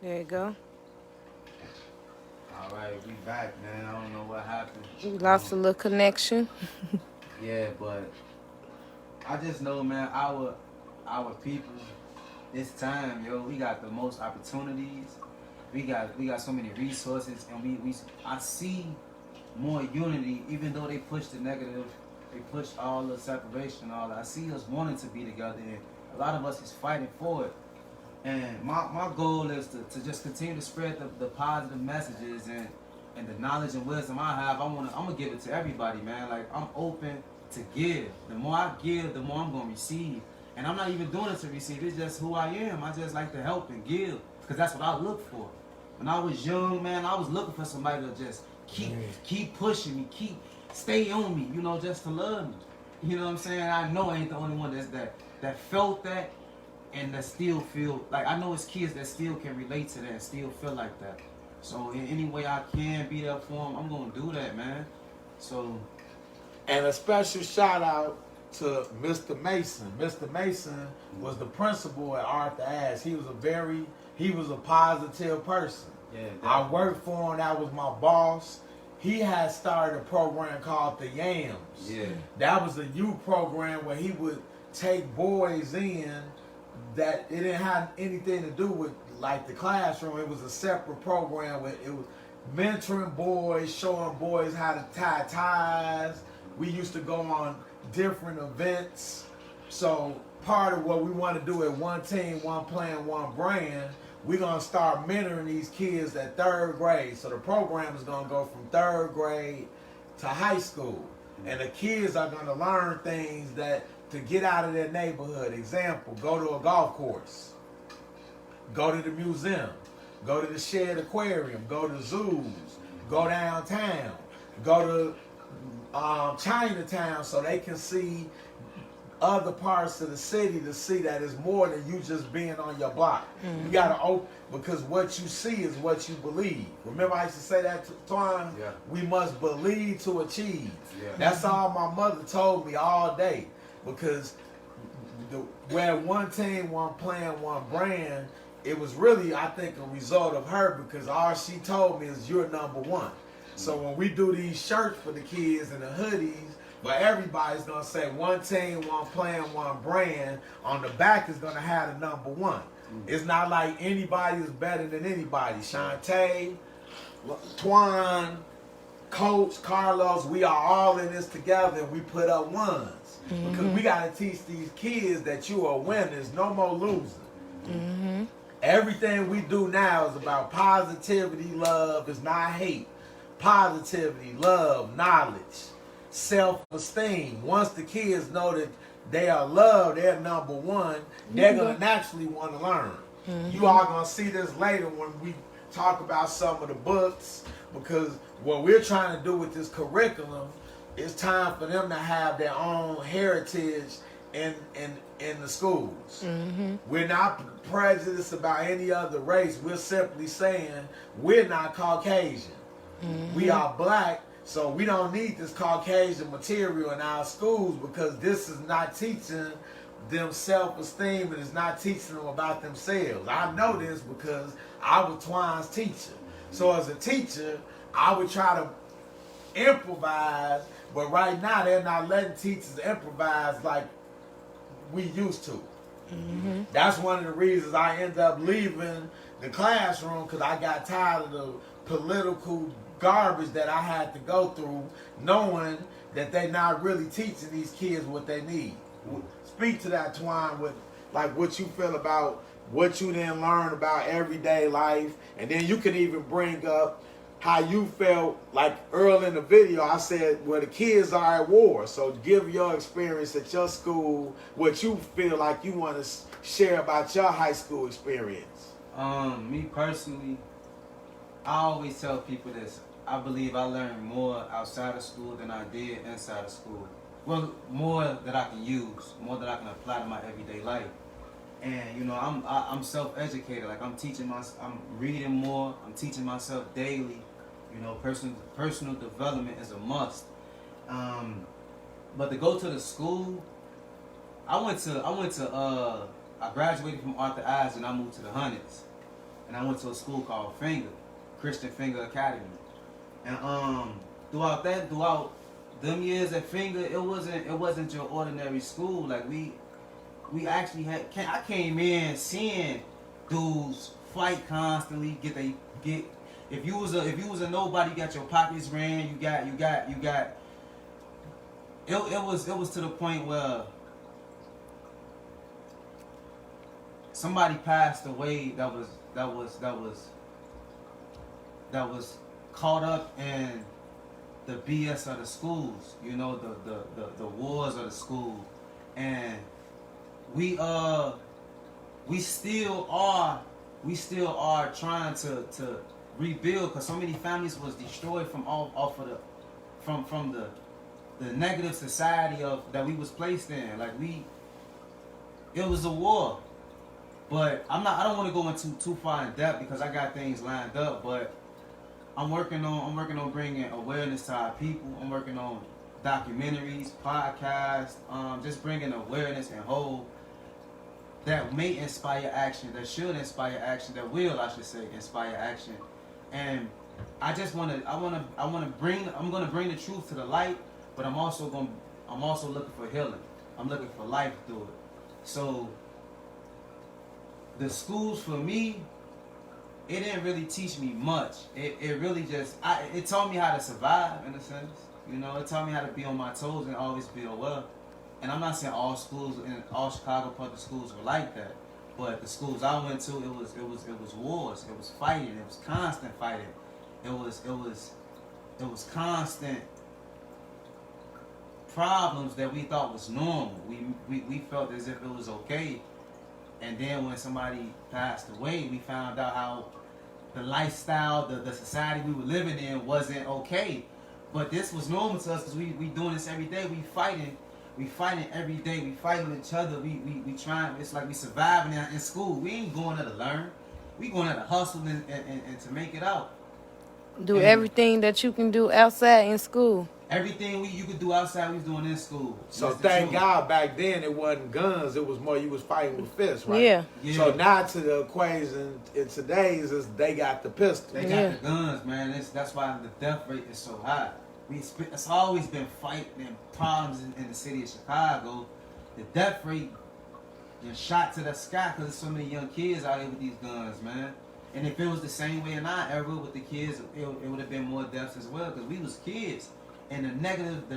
There you go. All right, we back, man. I don't know what happened. We lost a little connection. Yeah, but I just know, man, our people, it's time, yo. We got the most opportunities. We got so many resources, and we I see more unity, even though they push the negative, they push all the separation and all that. I see us wanting to be together, and a lot of us is fighting for it. And my goal is to just continue to spread the positive messages and the knowledge and wisdom I have. I'm gonna give it to everybody, man. Like, I'm open to give. The more I give, the more I'm gonna receive. And I'm not even doing it to receive. It's just who I am. I just like to help and give, because that's what I look for. When I was young, man, I was looking for somebody to just keep pushing me, stay on me, just to love me. You know what I'm saying? I know I ain't the only one that felt that, and that still feel like, I know it's kids that still can relate to that and still feel like that. So in any way I can be there for them, I'm gonna do that, man. So, and a special shout out to Mr. Mason. Mr. Mason was the principal at Arthur Ashe. He was a positive person. yeah, I worked for him. That was my boss. He had started a program called the Yams. Yeah. That was a youth program where he would take boys in that it didn't have anything to do with like the classroom. It was a separate program where it was mentoring boys, showing boys how to tie ties. We used to go on different events. So part of what we want to do at One Team, One Plan, One Brand, we're going to start mentoring these kids at 3rd grade. So the program is going to go from 3rd grade to high school. And the kids are going to learn things that to get out of their neighborhood. Example, go to a golf course, go to the museum, go to the Shed Aquarium, go to zoos, go downtown, go to Chinatown, so they can see other parts of the city, to see that it's more than you just being on your block. You gotta open, because what you see is what you believe. Remember I used to say that to Twine? Yeah. We must believe to achieve. Yeah. That's all my mother told me all day. Because where One Team, One Plan, One Brand, it was really, I think, a result of her, because all she told me is you're number one. So when we do these shirts for the kids and the hoodies, but everybody's gonna say One Team, One Plan, One Brand. On the back is gonna have the number one. It's not like anybody is better than anybody. Shantae, Twan, Coach, Carlos, we are all in this together, and we put up ones. Because we gotta teach these kids that you are winners, no more losing. Everything we do now is about positivity, love. It's not hate. Positivity, love, knowledge, self-esteem. Once the kids know that they are loved, they're number one, they're going to naturally want to learn. You all going to see this later when we talk about some of the books, because what we're trying to do with this curriculum, it's time for them to have their own heritage in the schools. We're not prejudiced about any other race. We're simply saying we're not Caucasian. We are black, so we don't need this Caucasian material in our schools, because this is not teaching them self-esteem, and it's not teaching them about themselves. I know this because I was Twine's teacher. So as a teacher, I would try to improvise, but right now they're not letting teachers improvise like we used to. That's one of the reasons I ended up leaving the classroom, because I got tired of the political garbage that I had to go through, knowing that they're not really teaching these kids what they need. Speak to that, Twine, with like what you feel about what you didn't learn about everyday life, and then you can even bring up how you felt like early in the video. I said, well, the kids are at war, so give your experience at your school, what you feel like you want to share about your high school experience. Me personally, I always tell people this. I believe I learned more outside of school than I did inside of school. Well, more that I can use, more that I can apply to my everyday life. And I'm self-educated. Like, I'm reading more. I'm teaching myself daily. Personal development is a must. But to go to the school, I graduated from Arthur Ashe and I moved to the Hundreds. and I went to a school called Christian Finger Academy. And throughout them years at Finger, it wasn't your ordinary school. Like we actually I came in seeing dudes fight constantly. If you was a nobody, you got your pockets ran. You got. It was to the point where somebody passed away that was caught up in the BS of the schools, you know, the wars of the school, and we still are trying to rebuild, because so many families was destroyed from the negative society that we was placed in. Like it was a war. But I don't want to go into too far in depth because I got things lined up. But I'm working on bringing awareness to our people. I'm working on documentaries, podcasts, just bringing awareness and hope that may inspire action, that should inspire action, that will, I should say, inspire action. And I'm gonna bring the truth to the light, but I'm also looking for healing. I'm looking for life through it. So the schools for me, it didn't really teach me much. It really just it taught me how to survive in a sense. You know, it taught me how to be on my toes and always be aware. And I'm not saying all schools in all Chicago public schools were like that, but the schools I went to, it was wars, it was fighting, it was constant fighting, it was constant problems that we thought was normal. We felt as if it was okay, and then when somebody passed away, we found out how the lifestyle, the society we were living in wasn't okay. But this was normal to us because we doing this every day. We fighting every day. We fighting each other. We trying. It's like we surviving in school. We ain't going there to learn. We going there to hustle and to make it out. Do everything that you can do outside in school. Everything you could do outside, we was doing in school. So thank God back then it wasn't guns. It was more you was fighting with fists, right? Yeah. So now to the equation in today's is they got the pistol. They got the guns, man. That's why the death rate is so high. It's always been fighting and problems in the city of Chicago. The death rate is shot to the sky because there's so many young kids out here with these guns, man. And if it was the same way in our era with the kids, it would have been more deaths as well because we was kids. And the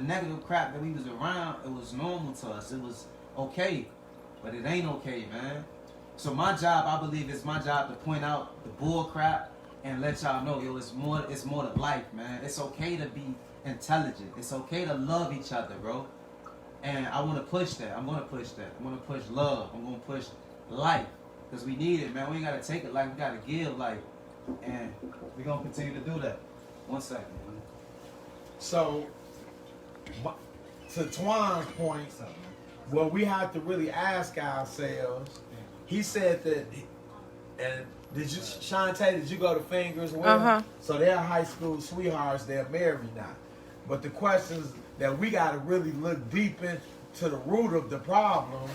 negative crap that we was around, it was normal to us. It was okay, but it ain't okay, man. So my job, I believe, it's my job to point out the bull crap and let y'all know, it's more to life, man. It's okay to be intelligent. It's okay to love each other, bro. And I want to push that. I'm going to push that. I'm going to push love. I'm going to push life because we need it, man. We ain't got to take it like we got to give life. And we're going to continue to do that. 1 second, man. So, to Twine's point, what we have to really ask ourselves, he said that, and Shantae, did you go to Finger as well? Uh-huh. So they're high school sweethearts, they're married now. But the questions that we got to really look deep into the root of the problem,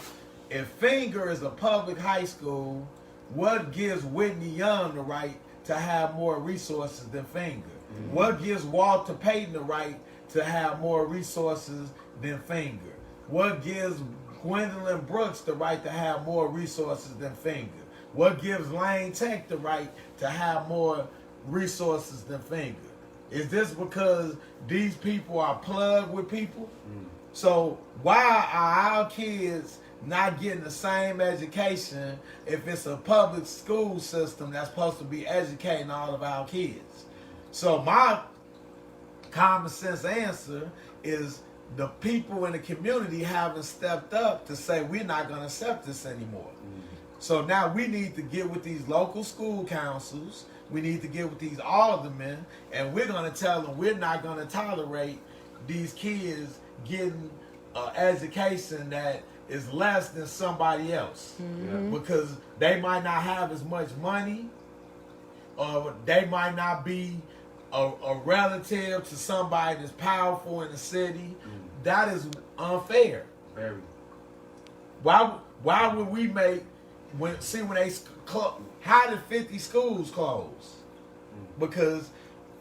if Finger is a public high school, what gives Whitney Young the right to have more resources than Finger? Mm-hmm. What gives Walter Payton the right to have more resources than Finger? What gives Gwendolyn Brooks the right to have more resources than Finger? What gives Lane Tech the right to have more resources than Finger? Is this because these people are plugged with people? Mm. So why are our kids not getting the same education if it's a public school system that's supposed to be educating all of our kids? So my common sense answer is the people in the community haven't stepped up to say we're not going to accept this anymore. Mm-hmm. So now we need to get with these local school councils. We need to get with these aldermen, and we're going to tell them we're not going to tolerate these kids getting an education that is less than somebody else. Mm-hmm. Because they might not have as much money, or they might not be a relative to somebody that's powerful in the city. Mm. That is unfair. Very. Why would we make when they How did 50 schools close? Because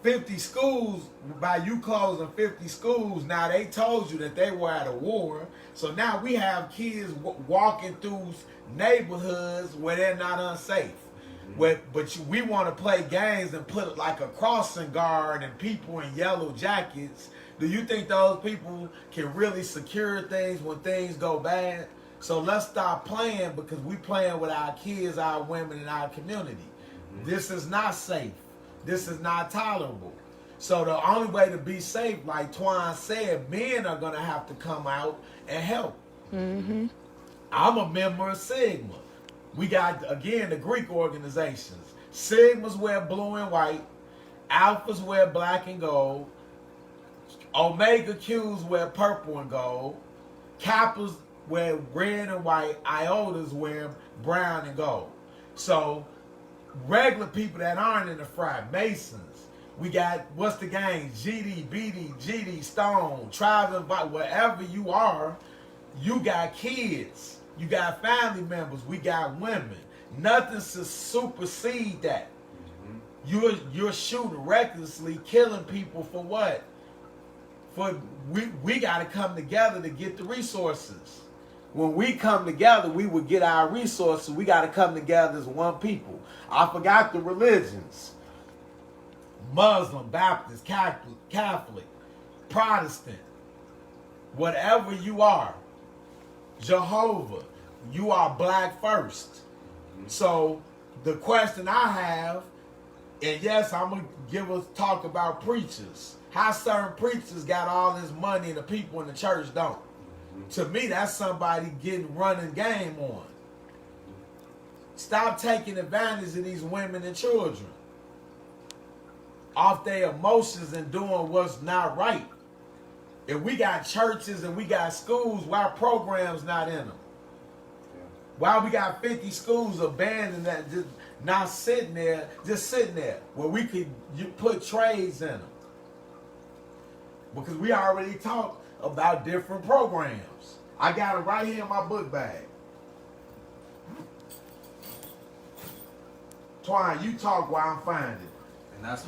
50 schools, by you closing 50 schools, now they told you that they were at a war. So now we have kids walking through neighborhoods where they're not unsafe. We want to play games and put like a crossing guard and people in yellow jackets. Do you think those people can really secure things when things go bad? So let's stop playing, because we playing with our kids, our women, and our community. This is not safe. This is not tolerable. So the only way to be safe, like Twan said, men are going to have to come out and help. I'm a member of Sigma. We got, again, the Greek organizations. Sigmas wear blue and white. Alphas wear black and gold. Omega Qs wear purple and gold. Kappas wear red and white. Iotas wear brown and gold. So regular people that aren't in the fry, Masons, we got, what's the gang? GD, BD, GD, Stone, Tribe, wherever you are, you got kids. You got family members. We got women. Nothing to supersede that. You're shooting recklessly, killing people for what? For we got to come together to get the resources. When we come together, we will get our resources. We got to come together as one people. I forgot the religions. Muslim, Baptist, Catholic, Protestant, whatever you are. Jehovah, you are black first. So the question I have, and yes, I'm going to give us talk about preachers. How certain preachers got all this money and the people in the church don't. To me, that's somebody getting running game on. Stop taking advantage of these women and children off their emotions and doing what's not right. If we got churches and we got schools, why programs not in them? Why we got 50 schools abandoned that just not sitting there, where we could put trades in them? Because we already talked about different programs. I got it right here in my book bag. Twine, you talk while I'm finding it. And that's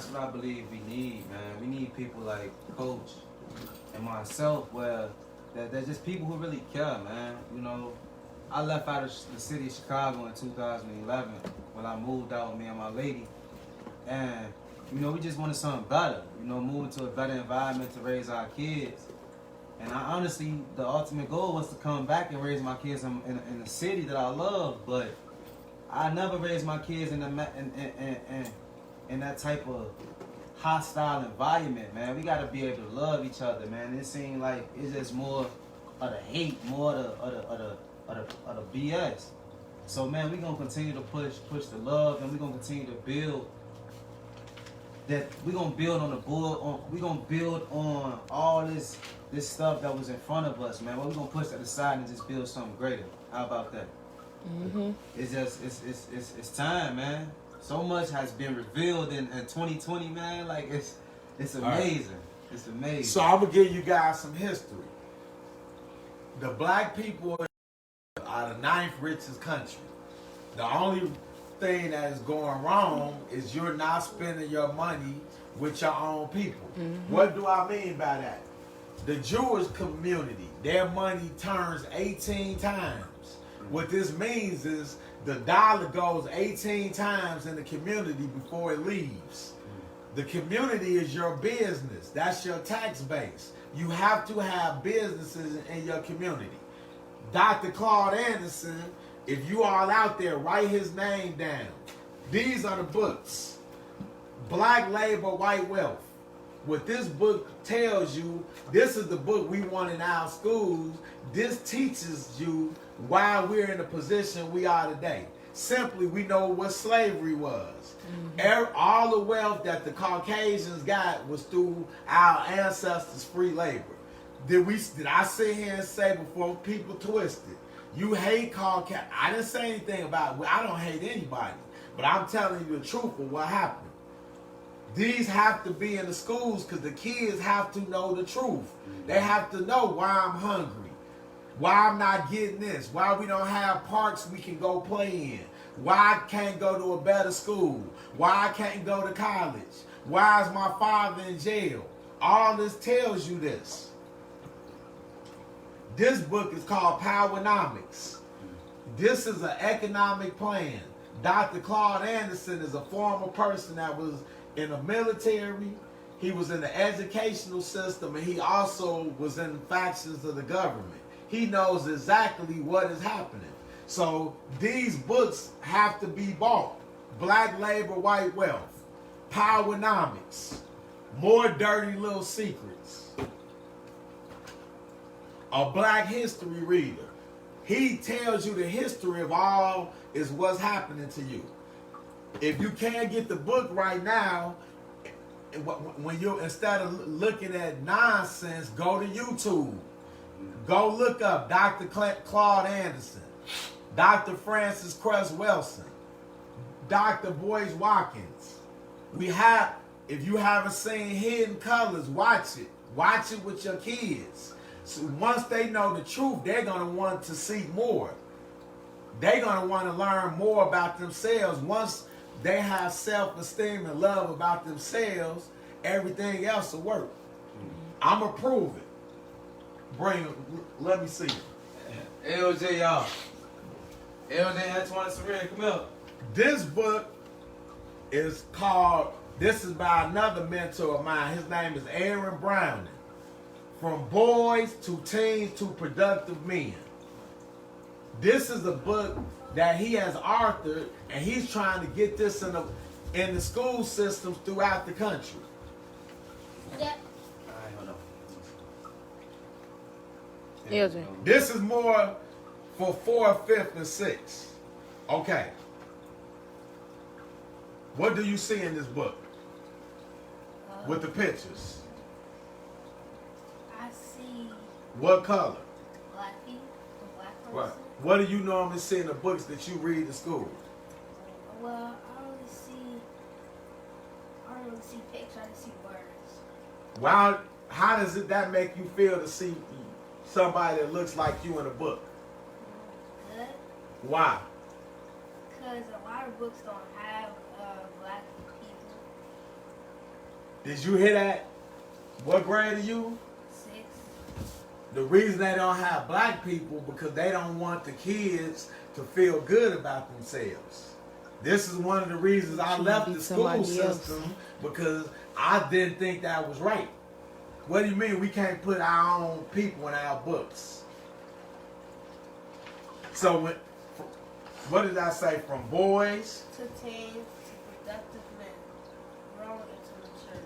what I believe we need, man. We need people like Coach and myself, where they're just people who really care, man. You know, I left out of the city of Chicago in 2011 when I moved out with me and my lady. And, you know, we just wanted something better. You know, moving to a better environment to raise our kids. And I honestly, the ultimate goal was to come back and raise my kids in the city that I love. But I never raised my kids in that type of hostile environment, man. We gotta be able to love each other, man. It seems like it's just more of the hate, more of the BS. So, man, we gonna continue to push the love, and we gonna continue to build. That we gonna build on the board. We gonna build on all this stuff that was in front of us, man. But we gonna push that aside and just build something greater. How about that? It's just it's time, man. So much has been revealed in 2020, man. Like it's amazing. Right. It's amazing. So I'm gonna give you guys some history. The black people are the 9th richest country. The only thing that is going wrong is you're not spending your money with your own people. What do I mean by that? The Jewish community, their money turns 18 times. What this means is the dollar goes 18 times in the community before it leaves. The community is your business. That's your tax base. You have to have businesses in your community. Dr. Claude Anderson, if you all out there, write his name down. These are the books. Black Labor, White Wealth. What this book tells you, this is the book we want in our schools. This teaches you why we're in the position we are today. Simply, we know what slavery was. All the wealth that the Caucasians got was through our ancestors' free labor. Did I sit here and say before people twisted, you hate Caucasians? I didn't say anything about it. I don't hate anybody. But I'm telling you the truth of what happened. These have to be in the schools because the kids have to know the truth. They have to know why I'm hungry, why I'm not getting this, why we don't have parks we can go play in, Why I can't go to a better school? Why I can't go to college? Why is my father in jail? All this tells you this. This book is called Powernomics. This is an economic plan. Dr. Claude Anderson is a former person that was in the military. He was in the educational system, and he also was in factions of the government. He knows exactly what is happening. So these books have to be bought. Black Labor, White Wealth, Powernomics, More Dirty Little Secrets, a Black History Reader. He tells you the history of all is what's happening to you. If you can't get the book right now, when you instead of looking at nonsense, go to YouTube. Go look up Dr. Claude Anderson, Dr. Francis Cress Wilson, Dr. Boyce Watkins. If you haven't seen Hidden Colors, watch it. Watch it with your kids. So once they know the truth, they're going to want to seek more. They're going to want to learn more about themselves. Once they have self-esteem and love about themselves, everything else will work. I'm going to prove it. Let me see. LJ, y'all. LJ, Latoine Gibson, come up. This book is called, this is by another mentor of mine. His name is Aaron Browning. From Boys to Teens to Productive Men. This is a book that he has authored, and he's trying to get this in the school systems throughout the country. Yeah. All right, hold on. LJ. This is more for 4th, 5th, and 6th. Okay. What do you see in this book? With the pictures. I see What color? black people, a black person. Right. What do you normally see in the books that you read in school? Well, I don't really see pictures, I just see words. Wow, how does that make you feel to see somebody that looks like you in a book? Good, Why? because a lot of books don't have black people. Did you hear that? What grade are you? 6. The reason they don't have black people because they don't want the kids to feel good about themselves. This is one of the reasons I left the school system because I didn't think that was right. What do you mean we can't put our own people in our books? So what did I say? From boys To teens, to productive men, grown into mature.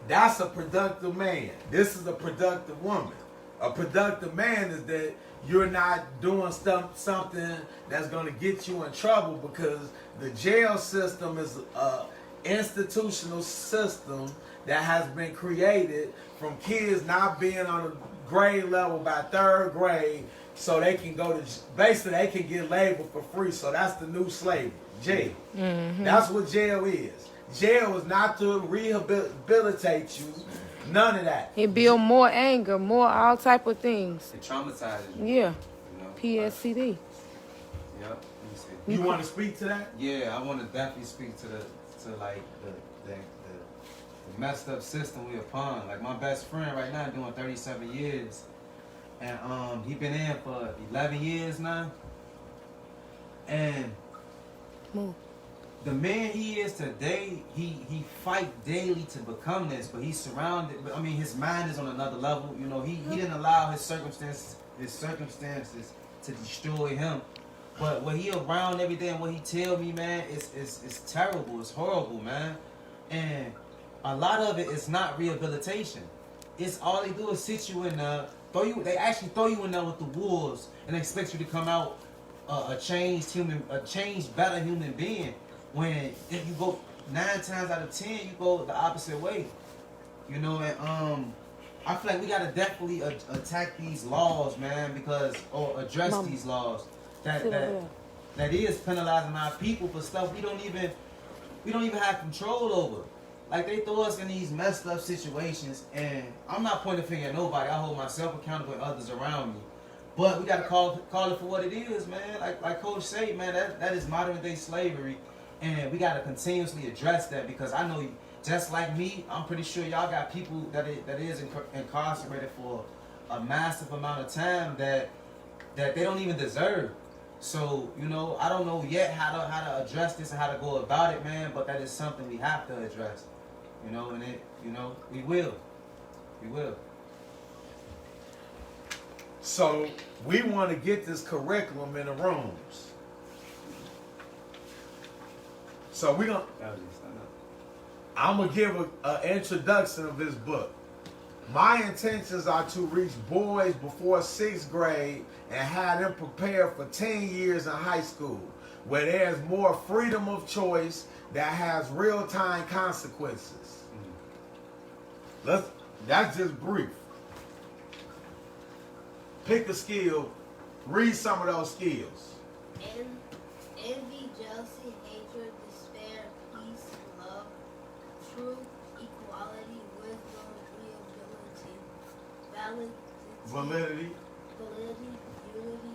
That's a productive man. This is a productive woman. A productive man is that you're not doing something that's going to get you in trouble because the jail system is an institutional system that has been created from kids not being on a grade level by 3rd grade so they can go to, basically they can get labeled for free. So that's the new slavery, jail. Mm-hmm. That's what jail is. Jail is not to rehabilitate you. None of that. It build more anger, more all type of things. It traumatizes you. Yeah. You know? PSCD. Yep. Let me see. You want to speak to that? Yeah, I want to definitely speak to the messed up system we upon. Like my best friend right now doing 37 years, and he been in for 11 years now, and the man he is today, he fight daily to become this, but he's surrounded. But I mean, his mind is on another level. You know, he didn't allow his circumstances to destroy him. But when he around every day and what he tell me, man, it's terrible. It's horrible, man. And a lot of it is not rehabilitation. It's all they do is sit you in there, they actually throw you in there with the wolves and expect you to come out a changed, better human being. When if you go 9 times out of 10, you go the opposite way. You know, and I feel like we gotta definitely attack these laws, man, or address these laws that is penalizing our people for stuff we don't even have control over. Like they throw us in these messed up situations, and I'm not pointing a finger at nobody. I hold myself accountable and others around me. But we gotta call it for what it is, man. Like Coach say, man, that is modern day slavery, and we gotta continuously address that because I know, just like me, I'm pretty sure y'all got people that is incarcerated for a massive amount of time that they don't even deserve. So, you know, I don't know yet how to address this and how to go about it, man. But that is something we have to address, you know, and we will. So we want to get this curriculum in the rooms. So I'm gonna give an introduction of this book. My intentions are to reach boys before 6th grade and have them prepared for 10 years in high school, where there's more freedom of choice that has real-time consequences. That's just brief. Pick a skill, read some of those skills. Envy, jealousy, hatred, despair, peace, love, truth, equality, wisdom, agreeability, validity, Validity, unity,